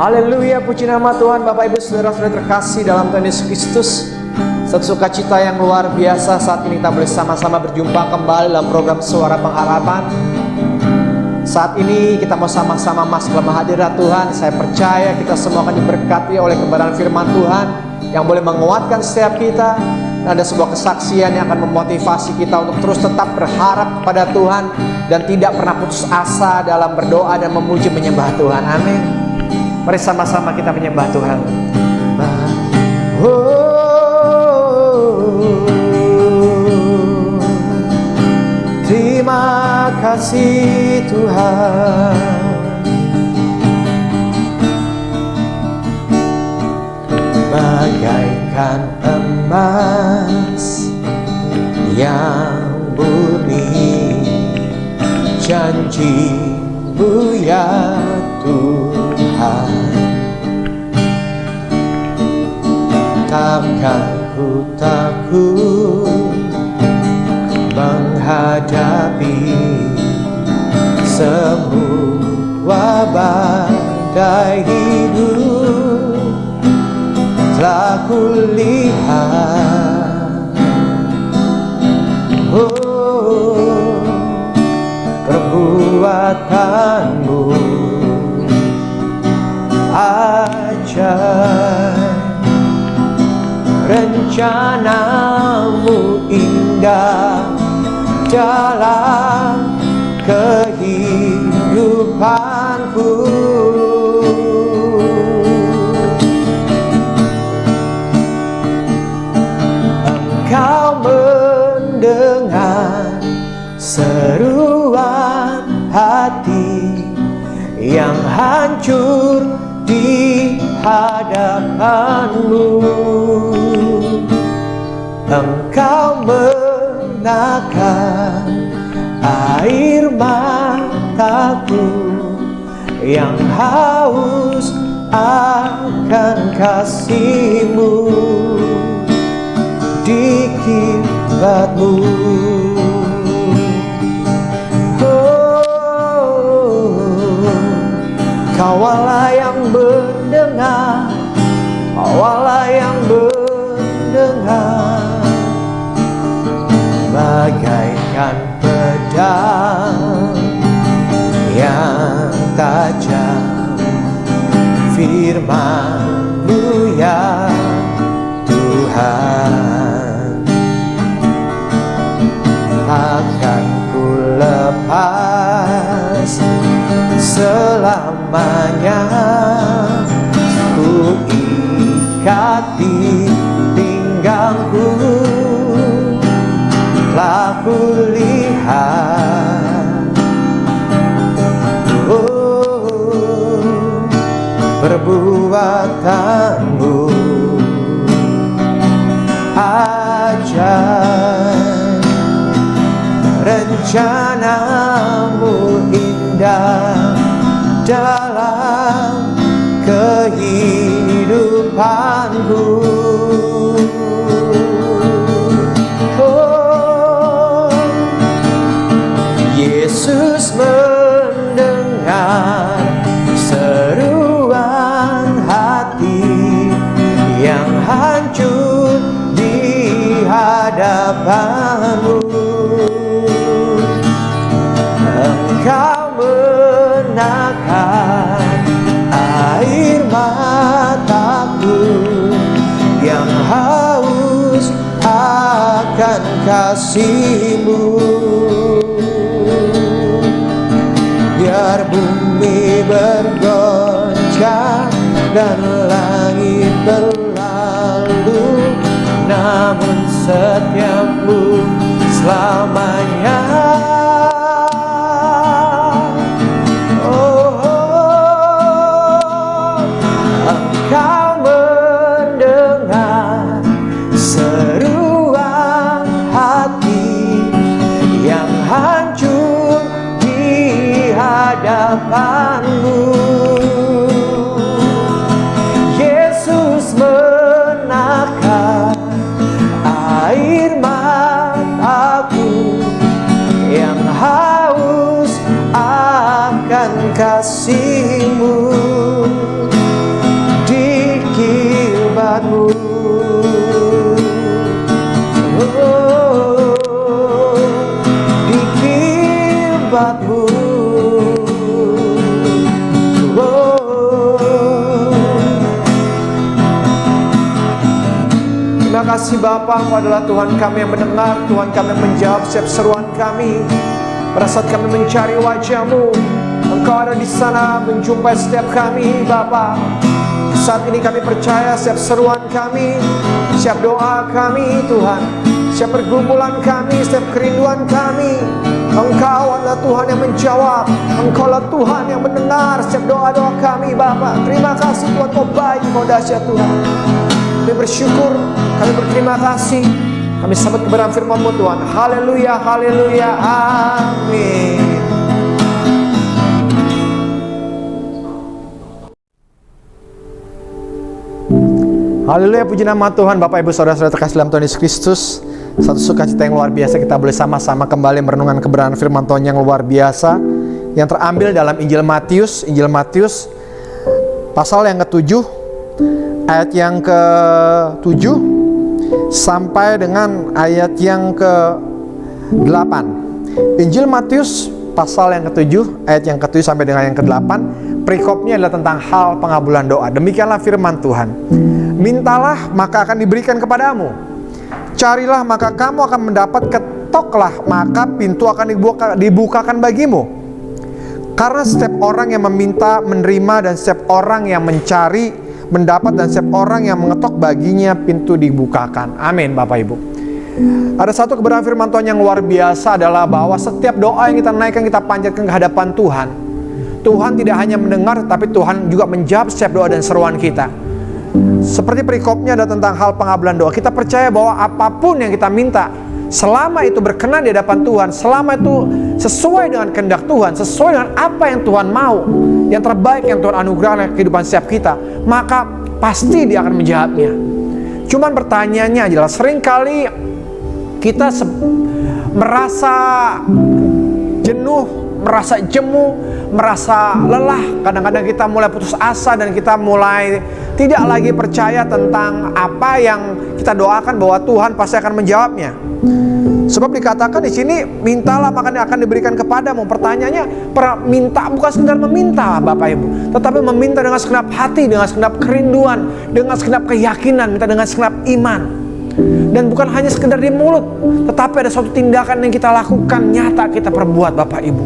Haleluya, puji nama Tuhan. Bapak Ibu saudara-saudara terkasih dalam Tuhan Yesus Kristus, satu sukacita yang luar biasa saat ini kita boleh sama-sama berjumpa kembali dalam program Suara Pengharapan. Saat ini kita mau sama-sama masuk dalam hadirat Tuhan. Saya percaya kita semua akan diberkati oleh kebenaran firman Tuhan yang boleh menguatkan setiap kita. Dan ada sebuah kesaksian yang akan memotivasi kita untuk terus tetap berharap kepada Tuhan dan tidak pernah putus asa dalam berdoa dan memuji menyembah Tuhan. Amin. Mari sama-sama kita menyembah Tuhan. Terima kasih Tuhan. Bagaikan emas yang murni, janji-Mu ya Tuhan, takkan ku takut menghadapi semua badai hidup. Telah kulihat perbuatan-Mu ajaib, rencana-Mu indah dalam kehidupanku. Engkau mendengar seruan hati yang hancur di hadapan-Mu. Engkau menakar air mataku yang haus akan kasih-Mu. Di kiblat-Mu, Kau Allah yang mendengar, Kau Allah yang mendengar. Bagaikan pedang yang tajam, firman-Mu ya Tuhan, akan ku lepas selamanya. Ku ikat di pinggangku, telah ku lihat perbuatan-Mu ajaib, rencana-Mu indah dalam kehidupanku. Oh, Yesus mendengar seruan hati yang hancur di hadapan-Mu. Engkau menakar air mataku yang haus akan kasih-Mu. Biar bumi bergoncang dan langit berlalu, namun setiap-Mu selamanya. Engkau mendengar seruan hati yang hancur di hadapan-Mu. Yesus menakar air mataku yang haus akan kasih-Mu. mujizat-Mu. Terima kasih Bapa, Engkau adalah Tuhan kami yang mendengar, Tuhan kami yang menjawab setiap seruan kami. Pada saat kami mencari wajah-Mu, Engkau ada di sana menjumpai setiap kami Bapa. Saat ini kami percaya setiap seruan kami, setiap doa kami Tuhan, setiap pergumulan kami, setiap kerinduan kami, Engkau adalah Tuhan yang menjawab. Engkau adalah Tuhan yang mendengar setiap doa-doa kami Bapa. Terima kasih Tuhan, Kau baik, Kau dahsyat Tuhan. Kami bersyukur, kami berterima kasih. Kami sambut kebenaran firman-Mu Tuhan. Haleluya, haleluya, amin. Haleluya, puji nama Tuhan. Bapak Ibu Saudara-saudara terkasih dalam Tuhan Yesus Kristus, satu sukacita yang luar biasa kita boleh sama-sama kembali merenungkan kebenaran firman Tuhan yang luar biasa yang terambil dalam Injil Matius pasal yang ke-7 ayat yang ke-7 sampai dengan ayat yang ke-8. Injil Matius pasal yang ke-7 ayat yang ke-7 sampai dengan yang ke-8. Perikopnya adalah tentang hal pengabulan doa. Demikianlah firman Tuhan. Mintalah maka akan diberikan kepadamu, carilah maka kamu akan mendapat, ketoklah maka pintu akan dibukakan bagimu. Karena setiap orang yang meminta menerima, dan setiap orang yang mencari mendapat, dan setiap orang yang mengetok baginya pintu dibukakan. Amin Bapak Ibu. Ada satu kebenaran firman Tuhan yang luar biasa, adalah bahwa setiap doa yang kita naikkan, kita panjatkan ke hadapan Tuhan, Tuhan tidak hanya mendengar, tapi Tuhan juga menjawab setiap doa dan seruan kita. Seperti perikopnya ada tentang hal pengabulan doa. Kita percaya bahwa apapun yang kita minta, selama itu berkenan di hadapan Tuhan, selama itu sesuai dengan kehendak Tuhan, sesuai dengan apa yang Tuhan mau, yang terbaik yang Tuhan anugerahkan kehidupan setiap kita, maka pasti Dia akan menjawabnya. Cuman pertanyaannya adalah, seringkali kita merasa jenuh, merasa jemu, merasa lelah. Kadang-kadang kita mulai putus asa dan kita mulai tidak lagi percaya tentang apa yang kita doakan, bahwa Tuhan pasti akan menjawabnya. Sebab dikatakan di sini, mintalah maka akan diberikan kepadamu. Pertanyaannya, minta bukan sekedar meminta Bapak Ibu, tetapi meminta dengan segenap hati, dengan segenap kerinduan, dengan segenap keyakinan, minta dengan segenap iman. Dan bukan hanya sekedar di mulut, tetapi ada suatu tindakan yang kita lakukan, nyata kita perbuat Bapak Ibu.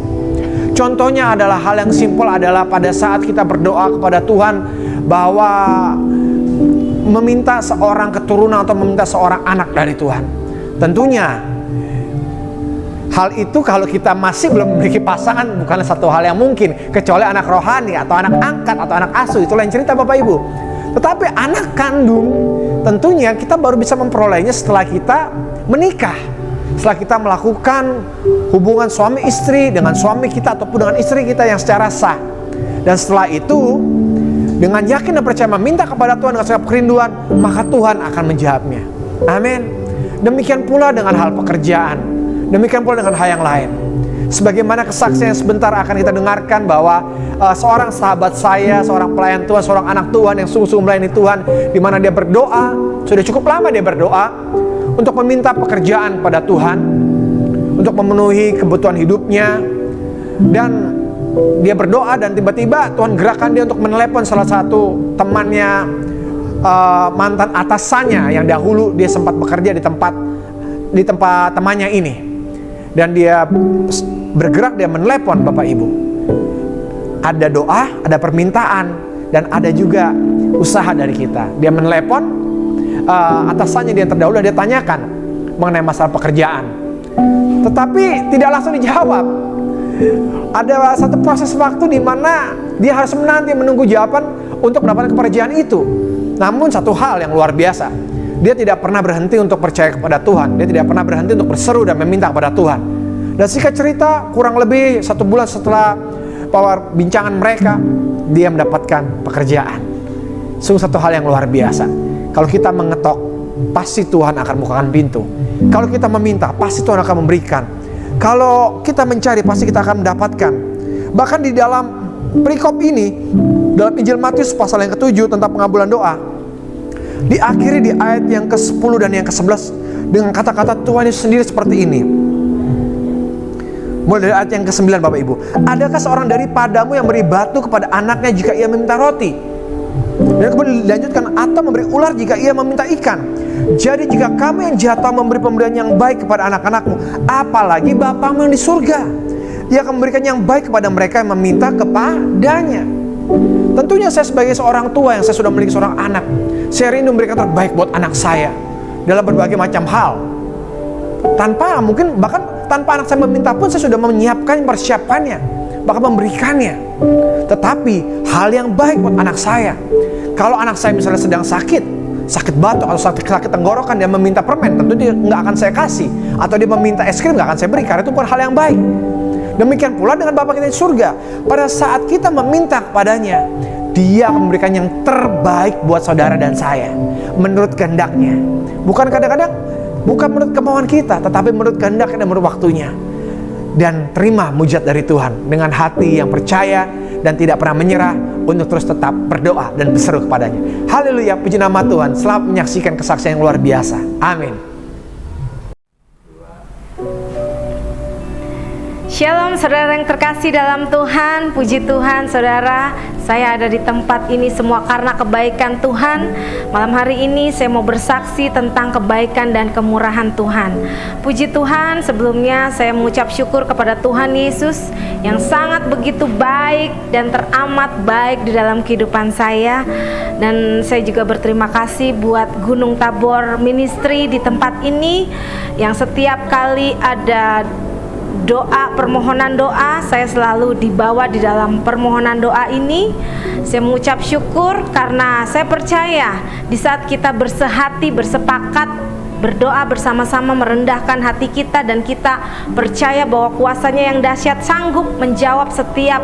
Contohnya adalah hal yang simpel, adalah pada saat kita berdoa kepada Tuhan bahwa meminta seorang keturunan atau meminta seorang anak dari Tuhan. Tentunya hal itu kalau kita masih belum memiliki pasangan bukanlah satu hal yang mungkin, kecuali anak rohani atau anak angkat atau anak asuh, itu lain cerita Bapak Ibu. Tetapi anak kandung tentunya kita baru bisa memperolehnya setelah kita menikah, setelah kita melakukan hubungan suami istri dengan suami kita ataupun dengan istri kita yang secara sah. Dan setelah itu, dengan yakin dan percaya meminta kepada Tuhan dengan segala kerinduan, maka Tuhan akan menjawabnya. Amin. Demikian pula dengan hal pekerjaan, demikian pula dengan hal yang lain. Sebagaimana kesaksian sebentar akan kita dengarkan bahwa seorang sahabat saya, seorang pelayan Tuhan, seorang anak Tuhan yang sungguh-sungguh melayani Tuhan, di mana dia berdoa, sudah cukup lama dia berdoa untuk meminta pekerjaan pada Tuhan, untuk memenuhi kebutuhan hidupnya. Dan dia berdoa dan tiba-tiba Tuhan gerakkan dia untuk menelepon salah satu temannya, mantan atasannya yang dahulu dia sempat bekerja di tempat temannya ini. Dan dia bergerak, dia menelepon Bapak Ibu. Ada doa, ada permintaan, dan ada juga usaha dari kita. Dia menelepon atasannya dia terdahulu, dia tanyakan mengenai masalah pekerjaan, tetapi tidak langsung dijawab. Ada satu proses waktu di mana dia harus menunggu jawaban untuk mendapatkan pekerjaan itu. Namun satu hal yang luar biasa, dia tidak pernah berhenti untuk percaya kepada Tuhan. Dia tidak pernah berhenti untuk berseru dan meminta kepada Tuhan. Dan singkat cerita, kurang lebih 1 bulan setelah perbincangan mereka, dia mendapatkan pekerjaan. Sungguh satu hal yang luar biasa. Kalau kita mengetok, pasti Tuhan akan bukakan pintu. Kalau kita meminta, pasti Tuhan akan memberikan. Kalau kita mencari, pasti kita akan mendapatkan. Bahkan di dalam perikop ini, dalam Injil Matius pasal yang ke-7 tentang pengabulan doa, diakhiri di ayat yang ke-10 dan yang ke-11 dengan kata-kata Tuhan Yesus sendiri seperti ini. Mulai dari ayat yang ke-9 Bapak Ibu. Adakah seorang daripadamu yang beri batu kepada anaknya jika ia meminta roti? Dan kemudian dilanjutkan, atau memberi ular jika ia meminta ikan. Jadi jika kamu yang jahat tahu memberi pemberian yang baik kepada anak-anakmu, apalagi Bapamu yang di surga, Ia akan memberikan yang baik kepada mereka yang meminta kepadanya. Tentunya saya sebagai seorang tua yang saya sudah memiliki seorang anak, saya rindu memberikan terbaik buat anak saya dalam berbagai macam hal. Bahkan tanpa anak saya meminta pun, saya sudah menyiapkan, persiapannya, bahkan memberikannya. Tetapi hal yang baik buat anak saya, kalau anak saya misalnya sedang sakit batuk atau sakit tenggorokan, dia meminta permen, tentu dia nggak akan saya kasih. Atau dia meminta es krim, nggak akan saya beri, karena itu bukan hal yang baik. Demikian pula dengan Bapa kita di surga. Pada saat kita meminta kepadanya, Dia akan memberikan yang terbaik buat saudara dan saya, menurut kehendaknya. Bukan kadang-kadang, bukan menurut kemauan kita, tetapi menurut kehendaknya dan menurut waktunya. Dan terima mujizat dari Tuhan dengan hati yang percaya dan tidak pernah menyerah, untuk terus tetap berdoa dan berseru kepadanya. Haleluya, puji nama Tuhan. Selamat menyaksikan kesaksian yang luar biasa. Amin. Shalom saudara yang terkasih dalam Tuhan. Puji Tuhan saudara, saya ada di tempat ini semua karena kebaikan Tuhan. Malam hari ini saya mau bersaksi tentang kebaikan dan kemurahan Tuhan. Puji Tuhan, sebelumnya saya mengucap syukur kepada Tuhan Yesus yang sangat begitu baik dan teramat baik di dalam kehidupan saya. Dan saya juga berterima kasih buat Gunung Tabor Ministry di tempat ini, yang setiap kali ada doa, permohonan doa, saya selalu dibawa di dalam permohonan doa ini. Saya mengucap syukur karena saya percaya di saat kita bersehati, bersepakat, berdoa bersama-sama, merendahkan hati kita, dan kita percaya bahwa kuasanya yang dahsyat sanggup menjawab setiap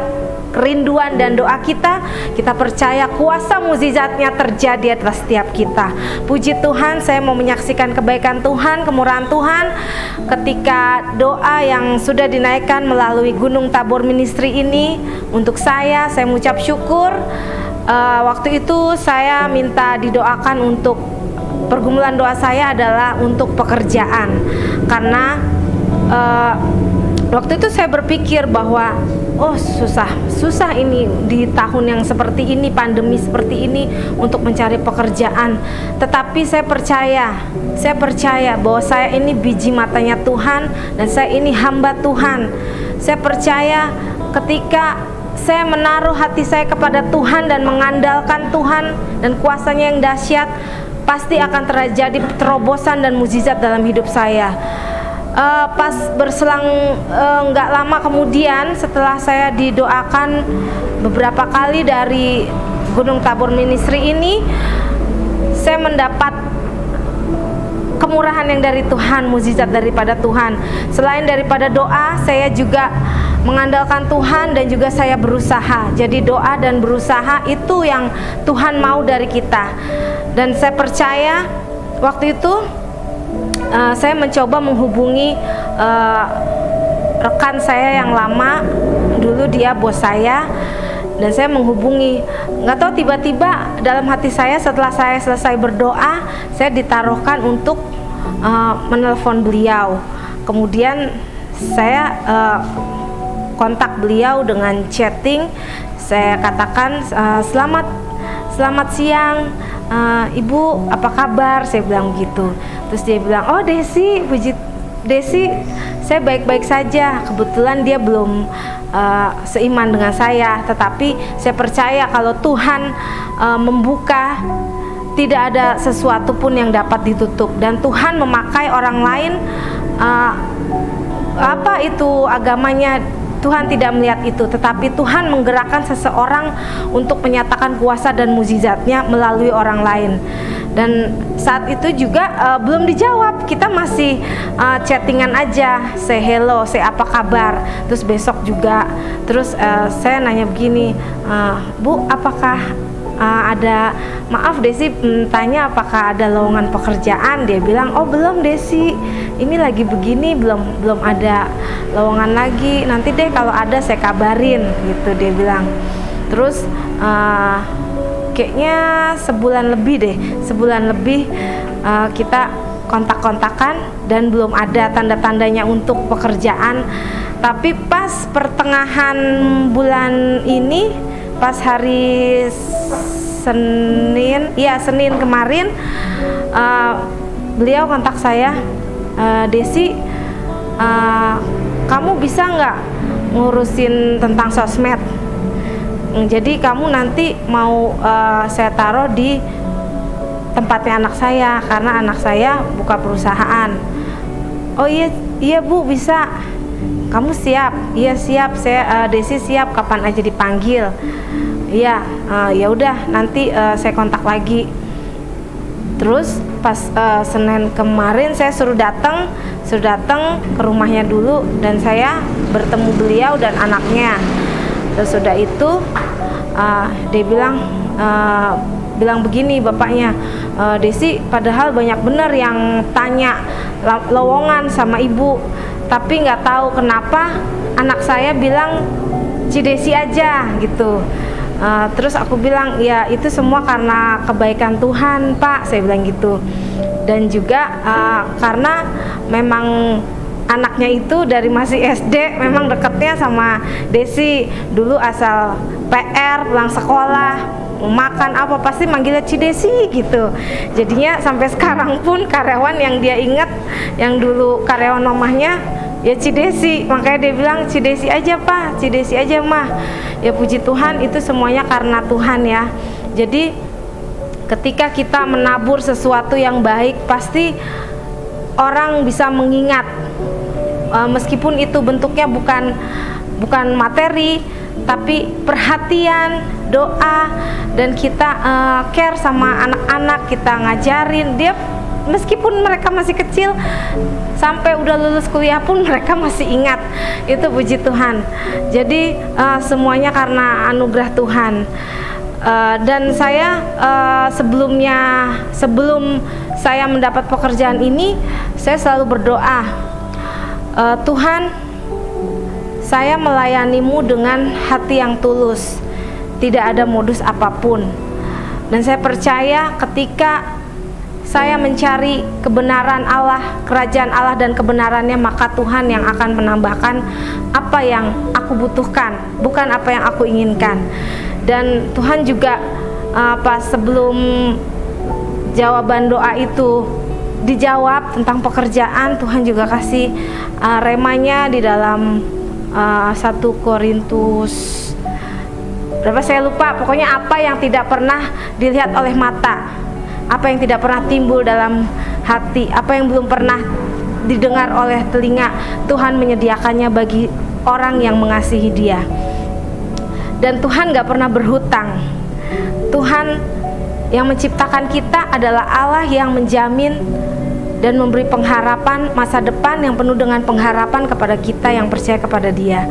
kerinduan dan doa kita, kita percaya kuasa mukjizatnya terjadi atas setiap kita. Puji Tuhan, saya mau menyaksikan kebaikan Tuhan, kemurahan Tuhan ketika doa yang sudah dinaikkan melalui Gunung Tabor Ministry ini. Untuk saya mengucap syukur. Waktu itu saya minta didoakan untuk, pergumulan doa saya adalah untuk pekerjaan, karena waktu itu saya berpikir bahwa susah ini di tahun yang seperti ini, pandemi seperti ini, untuk mencari pekerjaan. Tetapi saya percaya bahwa saya ini biji matanya Tuhan, dan saya ini hamba Tuhan. Saya percaya ketika saya menaruh hati saya kepada Tuhan dan mengandalkan Tuhan dan kuasanya yang dahsyat, pasti akan terjadi terobosan dan mukjizat dalam hidup saya. Pas berselang nggak lama kemudian, setelah saya didoakan beberapa kali dari Gunung Tabor Ministry ini, saya mendapat kemurahan yang dari Tuhan, mukjizat daripada Tuhan. Selain daripada doa, saya juga mengandalkan Tuhan dan juga saya berusaha. Jadi doa dan berusaha itu yang Tuhan mau dari kita. Dan saya percaya waktu itu saya mencoba menghubungi rekan saya yang lama, dulu dia bos saya, dan saya menghubungi. Nggak tahu, tiba-tiba dalam hati saya setelah saya selesai berdoa, saya ditaruhkan untuk menelpon beliau. Kemudian saya kontak beliau dengan chatting. Saya katakan, selamat siang, Ibu, apa kabar? Saya bilang gitu. Terus dia bilang, oh Desi, saya baik-baik saja. Kebetulan dia belum seiman dengan saya, tetapi saya percaya kalau Tuhan membuka, tidak ada sesuatu pun yang dapat ditutup. Dan Tuhan memakai orang lain, apa itu agamanya, Tuhan tidak melihat itu, tetapi Tuhan menggerakkan seseorang untuk menyatakan kuasa dan mukjizatnya melalui orang lain. Dan saat itu juga belum dijawab, kita masih chattingan aja, say hello, say apa kabar. Terus besok juga, terus saya nanya begini, Bu, apakah ada, maaf Desi, tanya apakah ada lowongan pekerjaan? Dia bilang, oh belum Desi, ini lagi begini, belum ada lowongan lagi, nanti deh kalau ada saya kabarin, gitu dia bilang. Terus kayaknya sebulan lebih kita kontak-kontakan dan belum ada tanda-tandanya untuk pekerjaan. Tapi pas pertengahan bulan ini, pas hari Senin kemarin, beliau kontak saya, Desi, kamu bisa nggak ngurusin tentang sosmed? Jadi kamu nanti mau saya taruh di tempatnya anak saya, karena anak saya buka perusahaan. Oh iya Bu, bisa. Kamu siap? Iya siap. Saya Desi siap, kapan aja dipanggil. Iya, ya udah nanti saya kontak lagi. Terus pas Senin kemarin saya suruh datang ke rumahnya dulu, dan saya bertemu beliau dan anaknya. Terus sudah itu dia bilang begini bapaknya, Desi, padahal banyak bener yang tanya lowongan sama ibu, tapi nggak tahu kenapa anak saya bilang Cidesi aja gitu. Terus aku bilang, ya itu semua karena kebaikan Tuhan Pak, saya bilang gitu. Dan juga karena memang anaknya itu dari masih SD memang deketnya sama Desi. Dulu asal PR, pulang sekolah, makan apa pasti manggilnya Cidesi gitu. Jadinya sampai sekarang pun karyawan yang dia ingat, yang dulu karyawan mamahnya, ya Cidesi. Makanya dia bilang Cidesi aja Pak, Cidesi aja Mah. Ya puji Tuhan, itu semuanya karena Tuhan ya. Jadi ketika kita menabur sesuatu yang baik, pasti orang bisa mengingat, meskipun itu bentuknya bukan materi, tapi perhatian, doa, dan kita care sama anak-anak, kita ngajarin dia, meskipun mereka masih kecil, sampai udah lulus kuliah pun mereka masih ingat. Itu puji Tuhan. Jadi semuanya karena anugerah Tuhan. Dan saya sebelum saya mendapat pekerjaan ini, saya selalu berdoa, Tuhan, saya melayanimu dengan hati yang tulus, tidak ada modus apapun. Dan saya percaya ketika saya mencari kebenaran Allah, kerajaan Allah dan kebenarannya, maka Tuhan yang akan menambahkan apa yang aku butuhkan, bukan apa yang aku inginkan. Dan Tuhan juga pas sebelum jawaban doa itu dijawab tentang pekerjaan, Tuhan juga kasih remanya di dalam 1 Korintus berapa saya lupa, pokoknya apa yang tidak pernah dilihat oleh mata, apa yang tidak pernah timbul dalam hati, apa yang belum pernah didengar oleh telinga, Tuhan menyediakannya bagi orang yang mengasihi Dia. Dan Tuhan gak pernah berhutang. Tuhan yang menciptakan kita adalah Allah yang menjamin dan memberi pengharapan masa depan yang penuh dengan pengharapan kepada kita yang percaya kepada Dia.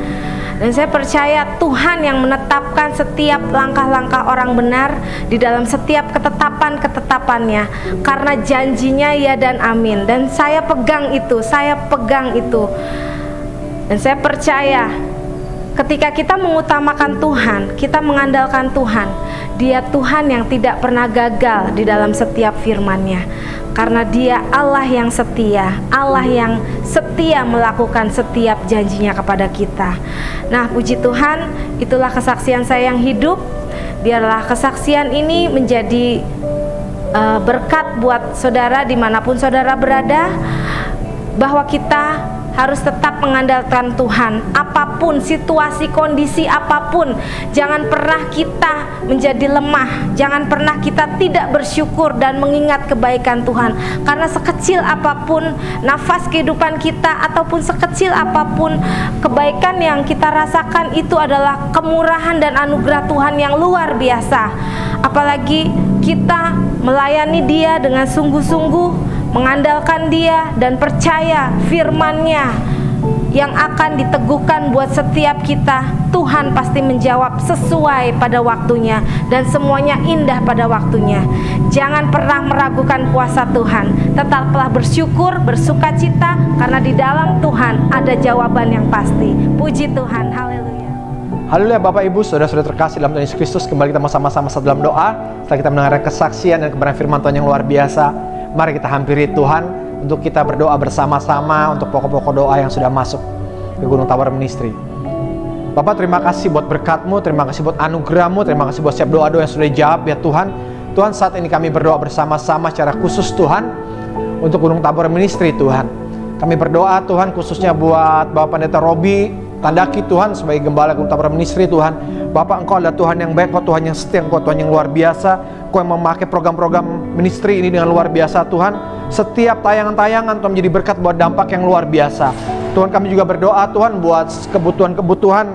Dan saya percaya Tuhan yang menetapkan setiap langkah-langkah orang benar di dalam setiap ketetapan-ketetapannya, karena janjinya ya dan amin. Dan saya pegang itu, dan saya percaya ketika kita mengutamakan Tuhan, kita mengandalkan Tuhan, Dia Tuhan yang tidak pernah gagal di dalam setiap firman-Nya. Karena Dia Allah yang setia, Allah yang setia melakukan setiap janjinya kepada kita. Nah, puji Tuhan, itulah kesaksian saya yang hidup. Biarlah kesaksian ini menjadi berkat buat saudara dimanapun saudara berada, bahwa kita harus tetap mengandalkan Tuhan. Apapun situasi, kondisi apapun, jangan pernah kita menjadi lemah, jangan pernah kita tidak bersyukur dan mengingat kebaikan Tuhan. Karena sekecil apapun nafas kehidupan kita, ataupun sekecil apapun kebaikan yang kita rasakan, itu adalah kemurahan dan anugerah Tuhan yang luar biasa. Apalagi kita melayani Dia dengan sungguh-sungguh, mengandalkan Dia dan percaya firman-Nya yang akan diteguhkan buat setiap kita. Tuhan pasti menjawab sesuai pada waktunya, dan semuanya indah pada waktunya. Jangan pernah meragukan kuasa Tuhan. Tetaplah bersyukur, bersukacita, karena di dalam Tuhan ada jawaban yang pasti. Puji Tuhan, haleluya. Haleluya. Bapak Ibu, saudara-saudara terkasih dalam Tuhan Yesus Kristus, kembali kita mau sama-sama dalam doa. Setelah kita mendengarkan kesaksian dan kebenaran firman Tuhan yang luar biasa, mari kita hampiri Tuhan untuk kita berdoa bersama-sama untuk pokok-pokok doa yang sudah masuk ke Gunung Tabor Ministry. Bapak, terima kasih buat berkat-Mu, terima kasih buat anugerah-Mu, terima kasih buat setiap doa-doa yang sudah dijawab ya Tuhan. Tuhan, saat ini kami berdoa bersama-sama secara khusus Tuhan untuk Gunung Tabor Ministry Tuhan. Kami berdoa Tuhan khususnya buat Bapak Pendeta Robi Tandaki Tuhan sebagai gembala Gunung Tabor Ministry Tuhan. Bapak, Engkau adalah Tuhan yang baik, Engkau Tuhan yang setia, Engkau Tuhan yang luar biasa. Engkau yang memakai program-program ministry ini dengan luar biasa Tuhan. Setiap tayangan-tayangan Tuhan menjadi berkat buat dampak yang luar biasa. Tuhan, kami juga berdoa Tuhan buat kebutuhan-kebutuhan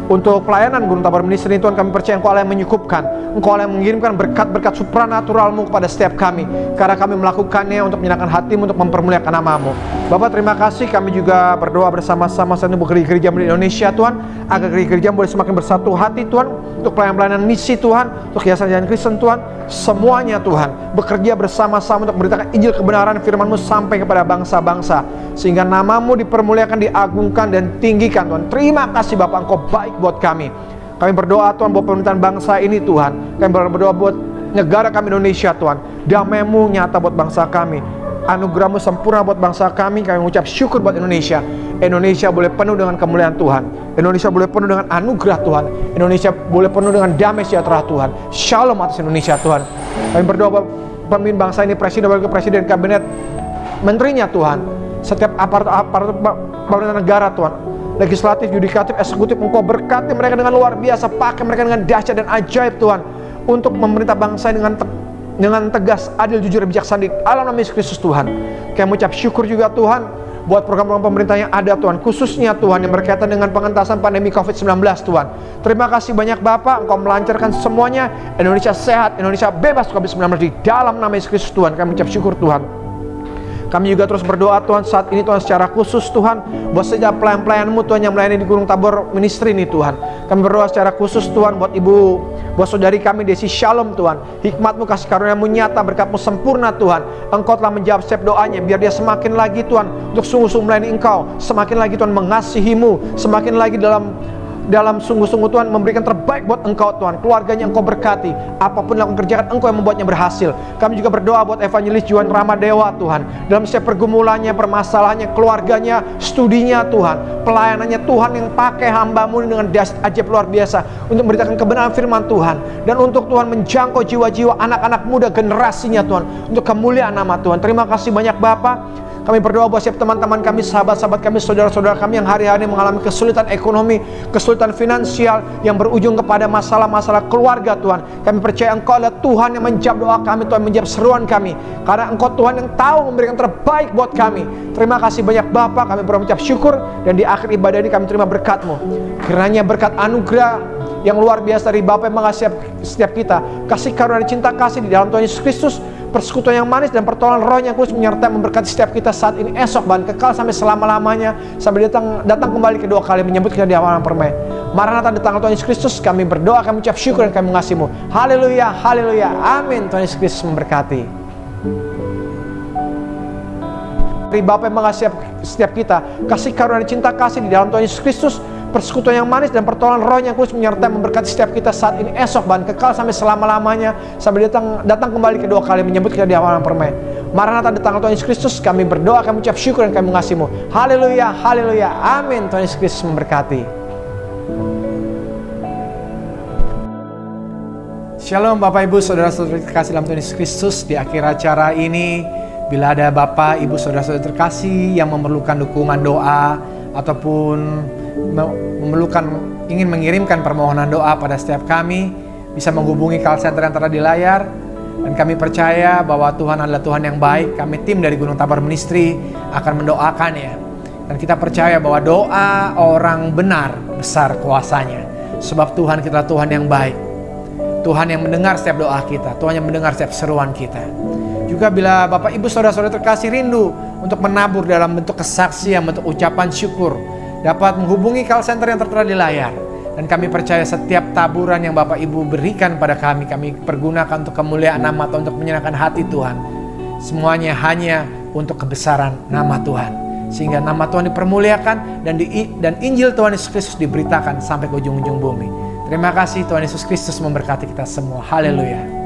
untuk pelayanan Gunung Tabor Ministry ini. Tuhan, kami percaya Engkau Allah yang menyukupkan, Engkau Allah yang mengirimkan berkat-berkat supranatural-Mu kepada setiap kami, karena kami melakukannya untuk menyenangkan hati-Mu, untuk mempermuliakan nama-Mu. Bapak, terima kasih. Kami juga berdoa bersama-sama saat ini buat gereja di Indonesia Tuhan, agar gereja boleh semakin bersatu hati Tuhan, untuk pelayanan misi Tuhan, untuk Yayasan Jalan Kristen Tuhan. Semuanya Tuhan bekerja bersama-sama untuk memberitakan Injil kebenaran firman-Mu sampai kepada bangsa-bangsa, sehingga nama-Mu dipermuliakan, diagungkan dan tinggikan Tuhan. Terima kasih Bapak, Engkau baik buat kami. Kami berdoa Tuhan buat pemerintahan bangsa ini Tuhan. Kami berdoa buat negara kami Indonesia Tuhan. Damai-Mu nyata buat bangsa kami, anugerah-Mu sempurna buat bangsa kami. Kami mengucap syukur buat Indonesia. Indonesia boleh penuh dengan kemuliaan Tuhan. Indonesia boleh penuh dengan anugerah Tuhan. Indonesia boleh penuh dengan damai sejahtera Tuhan. Shalom atas Indonesia Tuhan. Kami berdoa buat pemimpin bangsa ini, presiden, wakil presiden, kabinet, menterinya Tuhan, setiap aparat pemerintahan negara Tuhan, legislatif, yudikatif, eksekutif. Engkau berkati mereka dengan luar biasa, pakai mereka dengan dahsyat dan ajaib Tuhan, untuk memerintah bangsa dengan tegas, adil, jujur, dan bijaksana di dalam nama Yesus Kristus Tuhan. Kami mengucap syukur juga Tuhan buat program-program pemerintah yang ada Tuhan, khususnya Tuhan yang berkaitan dengan pengentasan pandemi COVID-19 Tuhan. Terima kasih banyak Bapak, Engkau melancarkan semuanya. Indonesia sehat, Indonesia bebas COVID-19 di dalam nama Yesus Kristus Tuhan. Kami mengucap syukur Tuhan. Kami juga terus berdoa Tuhan saat ini Tuhan secara khusus Tuhan buat setiap pelayan-pelayan-Mu Tuhan yang melayani di Gunung Tabor Ministry ini Tuhan. Kami berdoa secara khusus Tuhan buat Ibu, buat saudari kami Desi Shalom Tuhan. Hikmat-Mu, kasih karunia-Mu nyata, berkat-Mu sempurna Tuhan. Engkau telah menjawab setiap doanya, biar dia semakin lagi Tuhan untuk sungguh-sungguh melayani Engkau, semakin lagi Tuhan mengasihi-Mu, semakin lagi dalam sungguh-sungguh Tuhan memberikan terbaik buat Engkau Tuhan. Keluarganya Engkau berkati, apapun yang kerjakan Engkau yang membuatnya berhasil. Kami juga berdoa buat evangelis Juan Ramadewa Tuhan, dalam setiap pergumulannya, permasalahannya, keluarganya, studinya Tuhan, pelayanannya Tuhan, yang pakai hamba-Mu dengan dahsyat ajaib luar biasa untuk memberitakan kebenaran firman Tuhan, dan untuk Tuhan menjangkau jiwa-jiwa anak-anak muda generasinya Tuhan, untuk kemuliaan nama Tuhan. Terima kasih banyak Bapak. Kami berdoa buat setiap teman-teman kami, sahabat-sahabat kami, saudara-saudara kami yang hari-hari mengalami kesulitan ekonomi, kesulitan finansial yang berujung kepada masalah-masalah keluarga Tuhan. Kami percaya Engkau adalah Tuhan yang menjawab doa kami, Tuhan menjawab seruan kami, karena Engkau Tuhan yang tahu memberikan terbaik buat kami. Terima kasih banyak Bapak, kami berucap syukur, dan di akhir ibadah ini kami terima berkat-Mu. Kiranya berkat anugerah yang luar biasa dari Bapa yang mengasihi setiap kita, kasih karunia dan cinta kasih di dalam Tuhan Yesus Kristus, persekutuan yang manis dan pertolongan Roh yang kudus menyertai memberkati setiap kita saat ini, esok, bahkan kekal sampai selama-lamanya, sampai datang kembali kedua kali menyebut kita di awan permai. Maranatha, datang Tuhan Yesus Kristus. Kami berdoa, kami ucap syukur, dan kami mengasihi-Mu. Haleluya, haleluya, amin. Tuhan Yesus Kristus memberkati. Dari Bapa yang mengasihi setiap kita, kasih karunia dan cinta kasih di dalam Tuhan Yesus Kristus, persekutuan yang manis dan pertolongan Roh yang kudus menyertai memberkati setiap kita saat ini, esok, bahkan kekal sampai selama-lamanya, sampai datang kembali kedua kali menyebut kita di awan permai. Maranatha, datang Tuhan Yesus Kristus. Kami berdoa, kami ucap syukur, dan kami mengasihi-Mu. Haleluya, haleluya, amin. Tuhan Yesus Kristus memberkati. Shalom Bapak Ibu Saudara-saudari terkasih dalam Tuhan Yesus Kristus. Di akhir acara ini, bila ada Bapak Ibu Saudara-saudari terkasih yang memerlukan dukungan doa ataupun ingin mengirimkan permohonan doa pada setiap kami, bisa menghubungi call center yang tertera di layar. Dan kami percaya bahwa Tuhan adalah Tuhan yang baik. Kami tim dari Gunung Tabor Ministry akan mendoakannya. Dan kita percaya bahwa doa orang benar besar kuasanya, sebab Tuhan kita Tuhan yang baik, Tuhan yang mendengar setiap doa kita, Tuhan yang mendengar setiap seruan kita. Juga bila Bapak Ibu Saudara-saudara terkasih rindu untuk menabur dalam bentuk kesaksian, bentuk ucapan syukur, dapat menghubungi call center yang tertera di layar. Dan kami percaya setiap taburan yang Bapak Ibu berikan pada kami pergunakan untuk kemuliaan nama Tuhan, untuk menyenangkan hati Tuhan. Semuanya hanya untuk kebesaran nama Tuhan, sehingga nama Tuhan dipermuliakan dan Injil Tuhan Yesus Kristus diberitakan sampai ke ujung-ujung bumi. Terima kasih, Tuhan Yesus Kristus memberkati kita semua. Haleluya.